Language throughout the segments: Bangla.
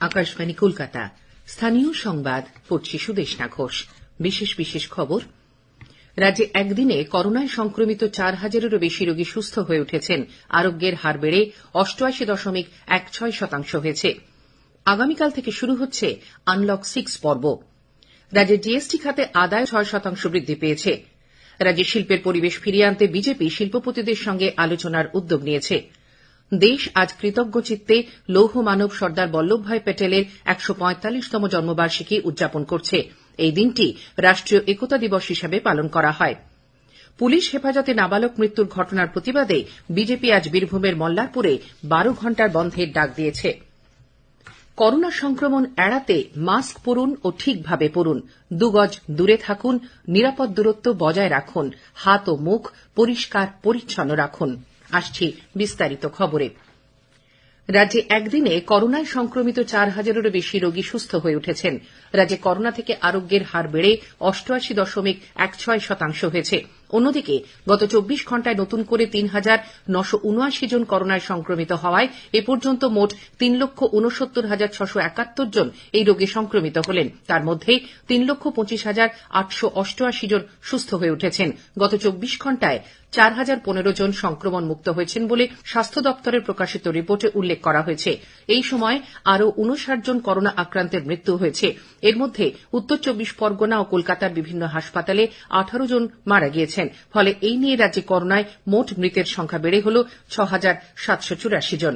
আকাশবাণী কলকাতা। স্থানীয় সংবাদ পড়ছি সুদেষ্ণা ঘোষ। বিশেষ খবর। রাজ্যে একদিনে করোনায় সংক্রমিত 4,000-এরও বেশি রোগী সুস্থ হয়ে উঠেছেন। আরোগ্যের হার বেড়ে 88.16% হয়েছে। আগামীকাল থেকে শুরু হচ্ছে আনলক 6 পর্ব। রাজ্যে জিএসটি খাতে আদায় 6% বৃদ্ধি পেয়েছে। রাজ্যে শিল্পের পরিবেশ ফিরিয়ে আনতে বিজেপি শিল্পপতিদের সঙ্গে আলোচনার উদ্যোগ নিয়েছে। দেশ আজ কৃতজ্ঞ চিত্তে লৌহ মানব সর্দার বল্লভভাই প্যাটেলের 145তম জন্মবার্ষিকী উদযাপন করছে। এই দিনটি রাষ্ট্রীয় একতা দিবস হিসেবে পালন করা হয়। পুলিশ হেফাজতে নাবালক মৃত্যুর ঘটনার প্রতিবাদে বিজেপি আজ বীরভূমের মল্লারপুরে 12 ঘণ্টার বন্ধের ডাক দিয়েছে। করোনা সংক্রমণ এড়াতে মাস্ক পরুন ও ঠিকভাবে পরুন, 2 গজ দূরে থাকুন, নিরাপদ দূরত্ব বজায় রাখুন, হাত ও মুখ পরিষ্কার পরিচ্ছন্ন রাখুন। আসছি বিস্তারিত খবরে। রাজ্যে একদিনে করোনায় সংক্রমিত 4,000-এরও বেশি রোগী সুস্থ হয়ে উঠেছেন। রাজ্যে করোনা থেকে আরোগ্যের হার বেড়ে 88.16% হয়েছে। অন্যদিকে গত 24 ঘণ্টায় নতুন করে 3,979 জন করোনায় সংক্রমিত হওয়ায় এ পর্যন্ত মোট 3,69,671 জন এই রোগে সংক্রমিত হলেন। তার মধ্যে 3,25,888 জন সুস্থ হয়ে উঠেছেন। গত 24 ঘণ্টায় 4,015 জন সংক্রমণ মুক্ত হয়েছেন বলে স্বাস্থ্য দপ্তরের প্রকাশিত রিপোর্টে উল্লেখ করা হয়েছে। এই সময় আরও 59 জন করোনা আক্রান্তের মৃত্যু হয়েছে। এর মধ্যে উত্তর 24 পরগনা ও কলকাতার বিভিন্ন হাসপাতালে 18 জন মারা গিয়েছেন। ফলে এই নিয়ে রাজ্যে করোনায় মোট মৃতের সংখ্যা বেড়ে হল 6,784 জন।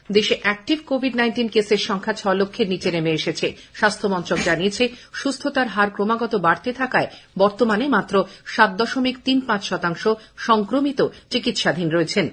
দেশে অ্যাক্টিভ কোভিড-19 কেসের সংখ্যা 6 লক্ষের নিচে নেমে এসেছে। স্বাস্থ্য মন্ত্রক জানিয়েছে, সুস্থতার হার ক্রমাগত বাড়তে থাকায় বর্তমানে মাত্র 7.35% সংক্রমিত চিকিৎসাধীন রয়েছেন।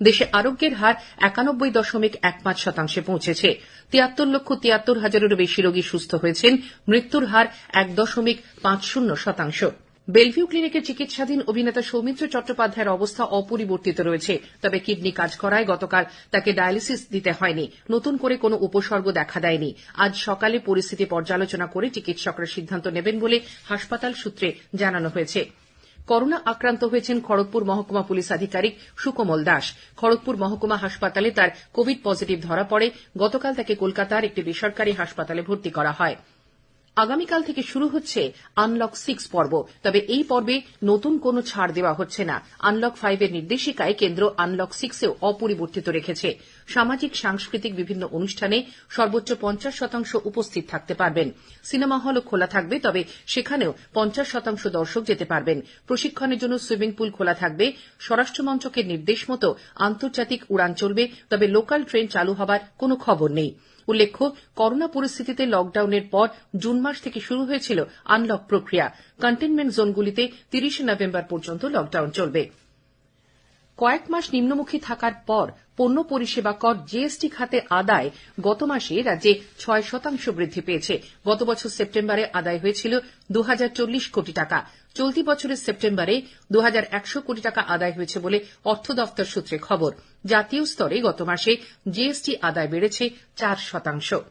দেশে আরোগ্যের হার 91.15% পৌঁছেছে। 73,73,000-এরও বেশি রোগী সুস্থ হয়েছেন। মৃত্যুর হার 1.50%। বেলভিউ ক্লিনিকে চিকিৎসাধীন অভিনেতা সৌমিত্র চট্টোপাধ্যায়ের অবস্থা অপরিবর্তিত রয়েছে। তবে কিডনি কাজ করায় গতকাল তাকে ডায়ালিসিস দিতে হয়নি। নতুন করে কোনো উপসর্গ দেখা দেয়নি। আজ সকালে পরিস্থিতি পর্যালোচনা করে চিকিৎসকরা সিদ্ধান্ত নেবেন বলে হাসপাতাল সূত্রে জানানো হয়েছে। করোনা আক্রান্ত হয়েছেন খড়গপুর মহকুমা পুলিশ আধিকারিক সুকোমল দাস। খড়গপুর মহকুমা হাসপাতালে তার কোভিড পজিটিভ ধরা পড়ে। গতকাল তাকে কলকাতার একটি বেসরকারি হাসপাতালে ভর্তি করা হয়। আগামীকাল থেকে শুরু হচ্ছে আনলক 6 পর্ব। তবে এই পর্বে নতুন কোনো ছাড় দেওয়া হচ্ছে না। আনলক 5 এর নির্দেশিকায় কেন্দ্র আনলক 6 এও অপরিবর্তিত রেখেছে। সামাজিক সাংস্কৃতিক বিভিন্ন অনুষ্ঠানে সর্বোচ্চ 50% উপস্থিত থাকতে পারবেন। সিনেমা হলও খোলা থাকবে, তবে সেখানেও 50% দর্শক যেতে পারবেন। প্রশিক্ষণের জন্য সুইমিং পুল খোলা থাকবে। স্বরাষ্ট্র মন্ত্রকের নির্দেশ মতো আন্তর্জাতিক উড়ান চলবে, তবে লোকাল ট্রেন চালু হবার কোনো খবর নেই। উল্লেখ্য, করোনা পরিস্থিতিতে লকডাউনের পর জুন মাস থেকে শুরু হয়েছিল আনলক প্রক্রিয়া। কন্টেনমেন্ট জোনগুলিতে 30 নভেম্বর পর্যন্ত লকডাউন চলবে। কয়েক মাস নিম্নমুখী থাকার পর পণ্য পরিষেবা কর জিএসটি খাতে আদায় গত মাসে রাজ্যে 6% বৃদ্ধি পেয়েছে। গত বছর সেপ্টেম্বরে আদায় হয়েছিল 2,040 কোটি টাকা। চলতি বছরের সেপ্টেম্বরে 2,100 কোটি টাকা আদায় হয়েছে বলে অর্থ দফতর সূত্রে খবর। জাতীয় স্তরে গত মাসে জিএসটি আদায় বেড়েছে 4%।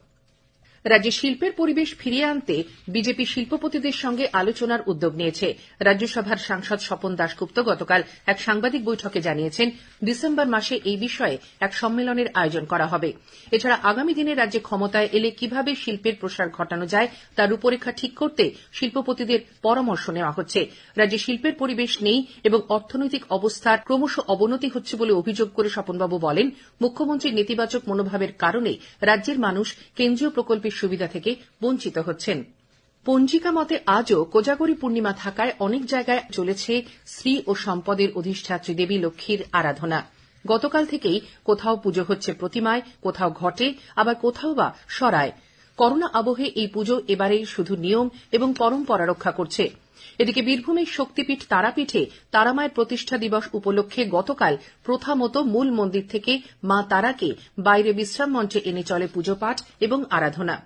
রাজ্যে শিল্পের পরিবেশ ফিরিয়ে আনতে বিজেপি শিল্পপতিদের সঙ্গে আলোচনার উদ্যোগ নিয়েছে। রাজ্যসভার সাংসদ স্বপন দাশগুপ্ত গতকাল এক সাংবাদিক বৈঠকে জানিয়েছেন, ডিসেম্বর মাসে এই বিষয়ে এক সম্মেলনের আয়োজন করা হবে। এছাড়া আগামী দিনে রাজ্যে ক্ষমতায় এলে কিভাবে শিল্পের প্রসার ঘটানো যায় তার রূপরেখা ঠিক করতে শিল্পপতিদের পরামর্শ নেওয়া হচ্ছে। রাজ্যে শিল্পের পরিবেশ নেই এবং অর্থনৈতিক অবস্থার ক্রমশ অবনতি হচ্ছে বলে অভিযোগ করে স্বপনবাবু বলেন, মুখ্যমন্ত্রীর নেতিবাচক মনোভাবের কারণে রাজ্যের মানুষ কেন্দ্রীয় প্রকল্পের সুবিধা থেকে বঞ্চিত হচ্ছেন। পঞ্জিকা মতে আজও কোজাগরী পূর্ণিমা থাকায় অনেক জায়গায় চলেছে শ্রী ও সম্পদের অধিষ্ঠাত্রী দেবী লক্ষ্মীর আরাধনা। গতকাল থেকেই কোথাও পুজো হচ্ছে প্রতিমায়, কোথাও ঘটে, আবার কোথাও বা সরায়। করোনা আবহে এই পুজো এবারে শুধু নিয়ম এবং পরম্পরা রক্ষা করছে। এদিকে বীরভূমের শক্তিপীঠ তারাপীঠে তারামায়ের প্রতিষ্ঠা দিবস উপলক্ষে গতকাল প্রথা মতো মূল মন্দির থেকে মা তারাকে বাইরে বিশ্রাম মঞ্চে এনে চলে পুজো পাঠ এবং আরাধনা।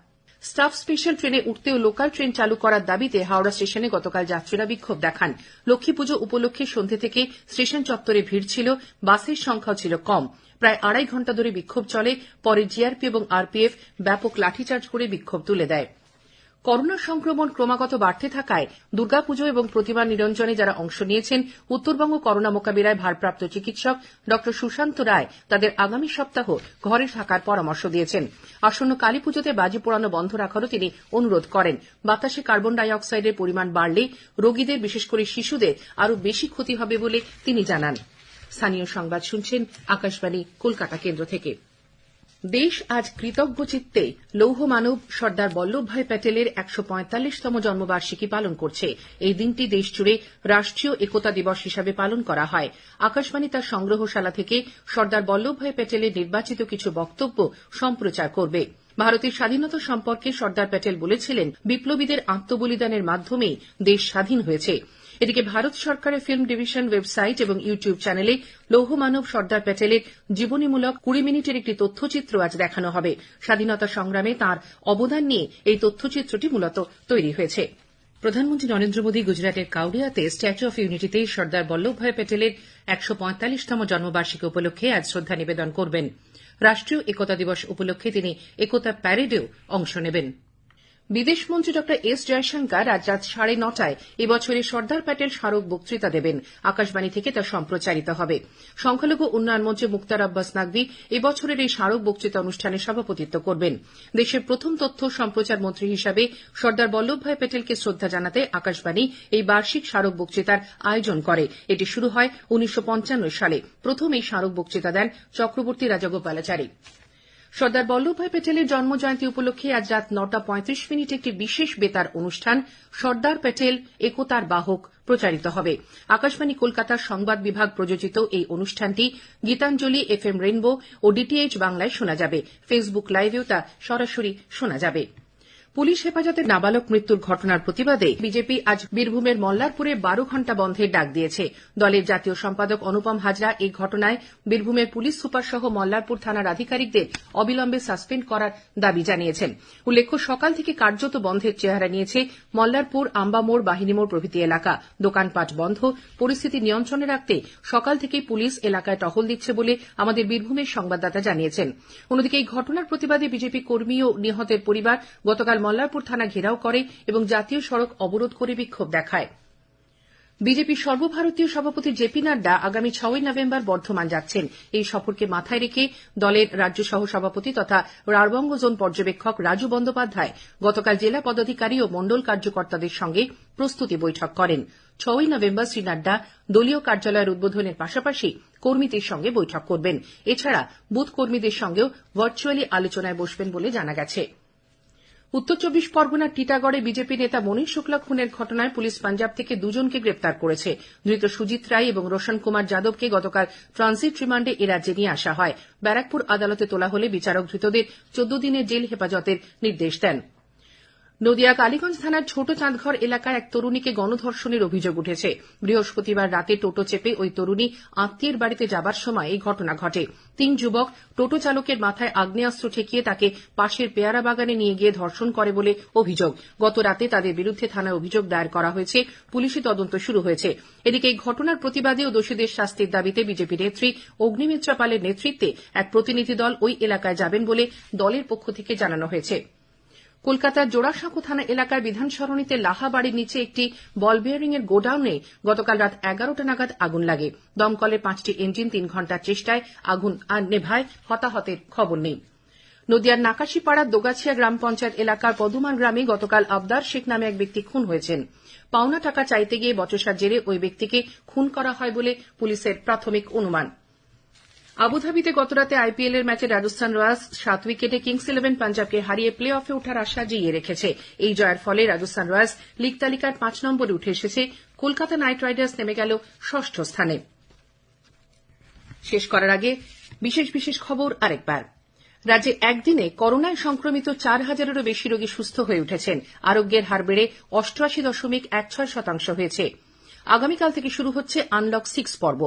স্টাফ স্পেশাল ট্রেনে উঠতেও লোকাল ট্রেন চালু করার দাবিতে হাওড়া স্টেশনে গতকাল যাত্রীরা বিক্ষোভ দেখান। লক্ষ্মী পুজো উপলক্ষে সন্ধ্যে থেকে স্টেশন চত্বরে ভিড় ছিল, বাসের সংখ্যাও ছিল কম। প্রায় 2.5 ঘণ্টা ধরে বিক্ষোভ চলে। পরে জিআরপি এবং আরপিএফ ব্যাপক লাঠিচার্জ করে বিক্ষোভ তুলে দেয়। করোনা সংক্রমণ ক্রমাগত বাড়তে থাকায় দুর্গাপুজো এবং প্রতিমা নিরঞ্জনে যারা অংশ নিয়েছেন উত্তরবঙ্গ করোনা মোকাবিলায় ভারপ্রাপ্ত চিকিৎসক ড সুশান্ত রায় তাদের আগামী সপ্তাহ ঘরে থাকার পরামর্শ দিয়েছেন। আসন্ন কালীপুজোতে বাজি পোড়ানো বন্ধ রাখারও তিনি অনুরোধ করেন। বাতাসে কার্বন ডাই অক্সাইডের পরিমাণ বাড়লে রোগীদের বিশেষ করে শিশুদের আরও বেশি ক্ষতি হবে বলে তিনি জানান। স্থানীয় সংবাদ শুনছেন আকাশবাণী কলকাতা কেন্দ্র থেকে। দেশ আজ কৃতজ্ঞ চিত্তে লৌহ মানব সর্দার বল্লভভাই প্যাটেলের ১৪৫তম জন্মবার্ষিকী পালন করছে। এই দিনটি দেশজুড়ে রাষ্ট্রীয় একতা দিবস হিসাবে পালন করা হয়। আকাশবাণী তার সংগ্রহশালা থেকে সর্দার বল্লভভাই প্যাটেলের নির্বাচিত কিছু বক্তব্য সম্প্রচার করবে। ভারতের স্বাধীনতা সম্পর্কে সর্দার প্যাটেল বলেছিলেন, বিপ্লবীদের আত্মবলিদানের মাধ্যমেই দেশ স্বাধীন হয়েছে। এদিকে ভারত সরকারের ফিল্ম ডিভিশন ওয়েবসাইট এবং ইউটিউব চ্যানেলে লৌহ মানব সর্দার প্যাটেলের জীবনীমূলক ২০ মিনিটের একটি তথ্যচিত্র আজ দেখানো হবে। স্বাধীনতা সংগ্রামে তাঁর অবদান নিয়ে এই তথ্যচিত্রটি মূলত তৈরি হয়েছে। প্রধানমন্ত্রী নরেন্দ্র মোদী গুজরাটের কাউডিয়াতে স্ট্যাচু অফ ইউনিটিতে সর্দার বল্লভভাই প্যাটেলের ১৪৫তম জন্মবার্ষিকী উপলক্ষে আজ শ্রদ্ধা নিবেদন করবেন। রাষ্ট্রীয় একতা দিবস উপলক্ষে তিনি একতা প্যারেডেও অংশ নেবেন। বিদেশমন্ত্রী ড এস জয়শঙ্কর আজ রাত ৯:৩০টায় এবছরের সর্দার প্যাটেল স্মারক বক্তৃতা দেবেন। আকাশবাণী থেকে তা সম্প্রচারিত হবে। সংখ্যালঘু উন্নয়ন মন্ত্রী মুক্তার আব্বাস নাকভি এবছরের এই স্মারক বক্তৃতা অনুষ্ঠানে সভাপতিত্ব করবেন। দেশের প্রথম তথ্য সম্প্রচার মন্ত্রী হিসাবে সর্দার বল্লভভাই প্যাটেলকে শ্রদ্ধা জানাতে আকাশবাণী এই বার্ষিক স্মারক বক্তৃতার আয়োজন করে। এটি শুরু হয় ১৯৫৫ সালে। প্রথম এই স্মারক বক্তৃতা দেন চক্রবর্তী রাজগোপালাচারী। সর্দার বল্লভভাই প্যাটেলের জন্মজয়ন্তী উপলক্ষে আজ রাত ৯:৩৫ একটি বিশেষ বেতার অনুষ্ঠান সর্দার প্যাটেল একতার বাহক প্রচারিত হবে। আকাশবাণী কলকাতার সংবাদ বিভাগ প্রযোজিত এই অনুষ্ঠানটি গীতাঞ্জলি, FM রেইনবো ও DTH বাংলায় শোনা যাবে। ফেসবুক লাইভেও তা সরাসরি শোনা যাবে। পুলিশ হেফাজতে নাবালক মৃত্যুর ঘটনার প্রতিবাদে বিজেপি আজ বীরভূমের মল্লারপুরে ১২ ঘণ্টা বন্ধের ডাক দিয়েছে। দলের জাতীয় সম্পাদক অনুপম হাজরা এই ঘটনায় বীরভূমের পুলিশ সুপার সহ মল্লারপুর থানার আধিকারিকদের অবিলম্বে সাসপেন্ড করার দাবি জানিয়েছেন। উল্লেখ্য, সকাল থেকে কার্যত বন্ধের চেহারা নিয়েছে মল্লারপুর, আম্বামোড়, বাহিনীমোড় প্রভৃতি এলাকা। দোকানপাট বন্ধ। পরিস্থিতি নিয়ন্ত্রণে রাখতে সকাল থেকেই পুলিশ এলাকায় টহল দিচ্ছে বলে আমাদের বীরভূমের সংবাদদাতা জানিয়েছেন। অন্যদিকে এই ঘটনার প্রতিবাদে বিজেপি কর্মী ও নিহতের পরিবার গতকাল মল্লারপুর থানা ঘেরাও করে এবং জাতীয় সড়ক অবরোধ করে বিক্ষোভ দেখায়। বিজেপি সর্বভারতীয় সভাপতি জেপি নাড্ডা আগামী ৬ই নভেম্বর বর্ধমান যাচ্ছেন। এই সফরকে মাথায় রেখে দলের রাজ্য সহ সভাপতি তথা রাঢ়বঙ্গ জোন পর্যবেক্ষক রাজু বন্দ্যোপাধ্যায় গতকাল জেলা পদাধিকারী ও মণ্ডল কার্যকর্তাদের সঙ্গে প্রস্তুতি বৈঠক করেন। ৬ই নভেম্বর শ্রী নাড্ডা দলীয় কার্যালয়ের উদ্বোধনের পাশাপাশি কর্মীদের সঙ্গে বৈঠক করবেন। এছাড়া বুথ কর্মীদের সঙ্গেও ভার্চুয়ালি আলোচনায় বসবেন বলে জানা গেছে। উত্তর ২৪ পরগনার টিটাগড়ে বিজেপি নেতা মনীষ শুক্লা খুনের ঘটনায় পুলিশ পাঞ্জাব থেকে দুজনকে গ্রেপ্তার করেছে। ধৃত সুজিত রায় এবং রোশন কুমার যাদবকে গতকাল ট্রানজিট রিমান্ডে এ রাজ্যে নিয়ে আসা হয়। ব্যারাকপুর আদালতে তোলা হলে বিচারক ধৃতদের ১৪ দিনের জেল হেফাজতের নির্দেশ দেন। নদিয়া কালীগঞ্জ থানার ছোট চাঁদঘর এলাকায় এক তরুণীকে গণধর্ষণের অভিযোগ উঠেছে। বৃহস্পতিবার রাতে টোটো চেপে ওই তরুণী আত্মীয়ের বাড়িতে যাবার সময় এই ঘটনা ঘটে। ৩ যুবক টোটো চালকের মাথায় আগ্নেয়াস্ত্র ঠেকিয়ে তাকে পাশের পেয়ারা বাগানে নিয়ে গিয়ে ধর্ষণ করে বলে অভিযোগ। গত রাতে তাদের বিরুদ্ধে থানায় অভিযোগ দায়ের করা হয়েছে। পুলিশি তদন্ত শুরু হয়েছে। এদিকে এই ঘটনার প্রতিবাদে ও দোষীদের শাস্তির দাবিতে বিজেপি নেত্রী অগ্নিমিত্রা পালের নেতৃত্বে এক প্রতিনিধি দল ওই এলাকায় যাবেন বলে দলের পক্ষ থেকে জানানো হয়েছে। কলকাতার জোড়াসাঁকো থানা এলাকার বিধান সরণিতে লাহা বাড়ির নিচে একটি বল বিয়ারিং এর গোডাউনে গতকাল রাত ১১টা নাগাদ আগুন লাগে। দমকলের ৫টি ইঞ্জিন ৩ ঘণ্টার চেষ্টায় আগুন নেভায়। হতাহতের খবর নেই। নদিয়ার নাকাশিপাড়ার দোগাছিয়া গ্রাম পঞ্চায়েত এলাকার পদুমান গ্রামে গতকাল আবদার শেখ নামে এক ব্যক্তি খুন হয়েছেন। পাওনা টাকা চাইতে গিয়ে বচসার জেরে ওই ব্যক্তিকে খুন করা হয় বলে পুলিশের প্রাথমিক অনুমান। আবুধাবিতে গতরাতে আইপিএল এর ম্যাচে রাজস্থান রয়্যালস ৭ উইকেটে কিংস ইলেভেন পাঞ্জাবকে হারিয়ে প্লে অফে ওঠার আশা জিইয়ে রেখেছে। এই জয়ের ফলে রাজস্থান রয়্যালস লীগ তালিকার ৫ নম্বরে উঠে এসেছে। কলকাতা নাইট রাইডার্স নেমে গেল ৬ষ্ঠ স্থানে। শেষ করার আগে বিশেষ খবর আরেকবার। রাজ্যে একদিনে করোনায় সংক্রমিত ৪,০০০-এরও বেশি রোগী সুস্থ হয়ে উঠেছেন। আরোগ্যের হার বেড়ে ৮৮.১৬% হয়েছে। আগামীকাল থেকে শুরু হচ্ছে আনলক 6 পর্ব।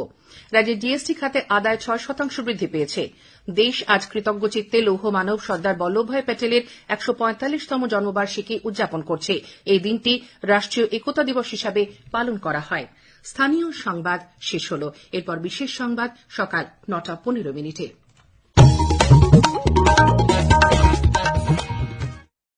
রাজ্যে জিএসটি খাতে আদায় ৬% বৃদ্ধি পেয়েছে। দেশ আজ কৃতজ্ঞ চিত্তে লৌহ মানব সর্দার বল্লভভাই প্যাটেলের ১৪৫তম জন্মবার্ষিকী উদযাপন করছে। এই দিনটি রাষ্ট্রীয় একতা দিবস হিসাবে পালন করা হয়। স্থানীয় সংবাদ শেষ হল। এরপর বিশেষ সংবাদ সকাল ৯:১৫।